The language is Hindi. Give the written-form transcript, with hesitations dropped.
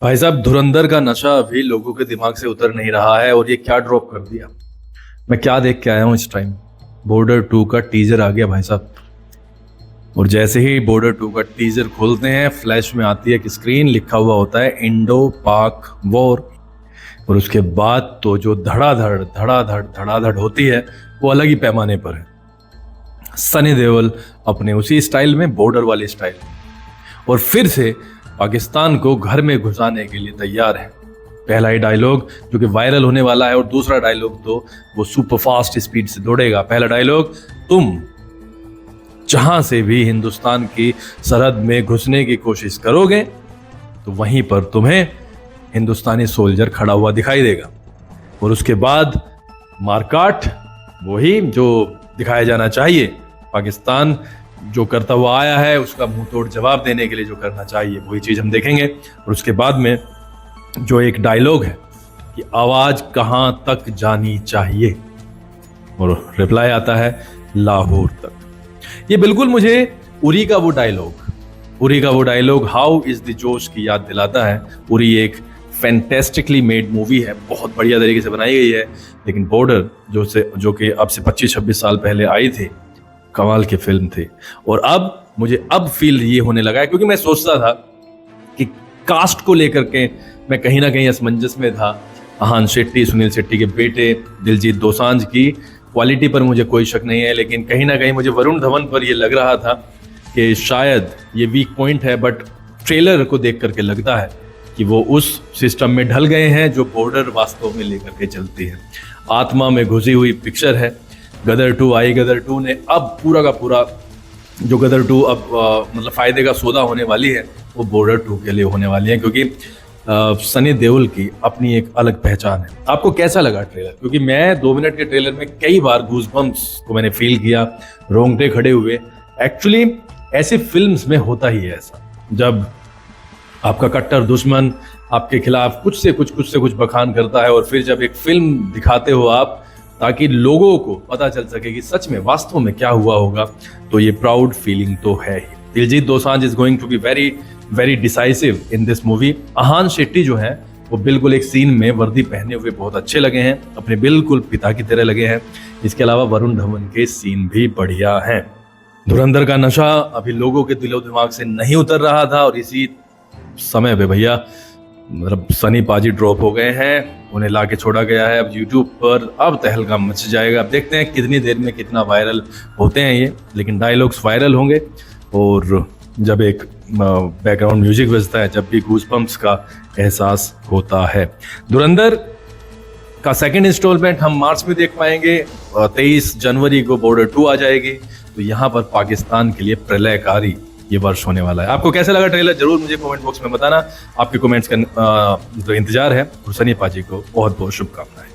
भाई साहब, धुरंधर का नशा अभी लोगों के दिमाग से उतर नहीं रहा है। और ये क्या ड्रॉप कर दिया। मैं क्या देख के आया हूँ इस टाइम। बॉर्डर 2 का टीजर आ गया भाई साहब। और जैसे ही बॉर्डर 2 का टीजर खोलते हैं, फ्लैश में आती है कि स्क्रीन लिखा हुआ होता है इंडो पाक वॉर। और उसके बाद तो जो धड़ाधड़ धड़ाधड़ धड़ाधड़ होती है वो अलग ही पैमाने पर है। सनी देओल अपने उसी स्टाइल में, बॉर्डर वाली स्टाइल, और फिर से पाकिस्तान को घर में घुसाने के लिए तैयार है। पहला ही डायलॉग जो कि वायरल होने वाला है, और दूसरा डायलॉग तो वो सुपर फास्ट स्पीड से दौड़ेगा। पहला डायलॉग, तुम जहां से भी हिंदुस्तान की सरहद में घुसने की कोशिश करोगे तो वहीं पर तुम्हें हिंदुस्तानी सोल्जर खड़ा हुआ दिखाई देगा। और उसके बाद मारकाट, वही जो दिखाया जाना चाहिए। पाकिस्तान जो करता हुआ आया है उसका मुंह तोड़ जवाब देने के लिए जो करना चाहिए वही चीज हम देखेंगे। और उसके बाद में जो एक डायलॉग है कि आवाज कहां तक जानी चाहिए, और रिप्लाई आता है लाहौर तक। ये बिल्कुल मुझे उरी का वो डायलॉग हाउ इज द जोश की याद दिलाता है। उरी एक फैंटेस्टिकली मेड मूवी है, बहुत बढ़िया तरीके से बनाई गई है। लेकिन बॉर्डर जो कि अब से 25-26 साल पहले आई थी, कमाल की फिल्म थी। और अब मुझे फील ये होने लगा है, क्योंकि मैं सोचता था कि कास्ट को लेकर के मैं कहीं ना कहीं असमंजस में था। अहान शेट्टी, सुनील शेट्टी के बेटे दिलजीत दोसांझ की क्वालिटी पर मुझे कोई शक नहीं है, लेकिन कहीं ना कहीं मुझे वरुण धवन पर यह लग रहा था कि शायद ये वीक पॉइंट है। बट ट्रेलर को देख करके लगता है कि वो उस सिस्टम में ढल गए हैं जो बॉर्डर वास्तव में लेकर के चलती है। आत्मा में घुसी हुई पिक्चर है। गदर 2 आई, गदर 2 ने अब पूरा का पूरा जो गदर 2 अब मतलब फायदे का सौदा होने वाली है वो बॉर्डर 2 के लिए होने वाली है, क्योंकि सनी देओल की अपनी एक अलग पहचान है। आपको कैसा लगा ट्रेलर? क्योंकि मैं 2 मिनट के ट्रेलर में कई बार गूज़बम्प्स को मैंने फील किया, रोंगटे खड़े हुए। एक्चुअली ऐसी फिल्म्स में होता ही है ऐसा, जब आपका कट्टर दुश्मन आपके खिलाफ कुछ से कुछ बखान करता है, और फिर जब एक फिल्म दिखाते हो आप ताकि लोगों को पता चल सके कि सच में वास्तव में क्या हुआ होगा, तो ये प्राउड फीलिंग तो है ही। Diljit Dosanjh is going to be very very decisive in this movie. Ahan Shetty जो है वो बिल्कुल एक सीन में वर्दी पहने हुए बहुत अच्छे लगे हैं, अपने बिल्कुल पिता की तरह लगे हैं। इसके अलावा वरुण धवन के सीन भी बढ़िया हैं। धुरंधर का नशा अभी लोगों के दिलो दिमाग से नहीं उतर रहा था, और इसी समय पे भैया मतलब सनी पाजी ड्रॉप हो गए हैं, उन्हें लाके छोड़ा गया है अब यूट्यूब पर। अब तहलका मच जाएगा। अब देखते हैं कितनी देर में कितना वायरल होते हैं ये, लेकिन डायलॉग्स वायरल होंगे। और जब एक बैकग्राउंड म्यूजिक बजता है, जब भी गूज़बम्प्स का एहसास होता है। धुरंधर का सेकंड इंस्टॉलमेंट हम मार्च में देख पाएंगे। 23 जनवरी को बॉर्डर 2 आ जाएगी। तो यहाँ पर पाकिस्तान के लिए प्रलयकारी ये वर्ष होने वाला है। आपको कैसा लगा ट्रेलर? जरूर मुझे कमेंट बॉक्स में बताना। आपके कमेंट्स का तो इंतजार है। और सनी पाजी को बहुत बहुत शुभकामनाएं।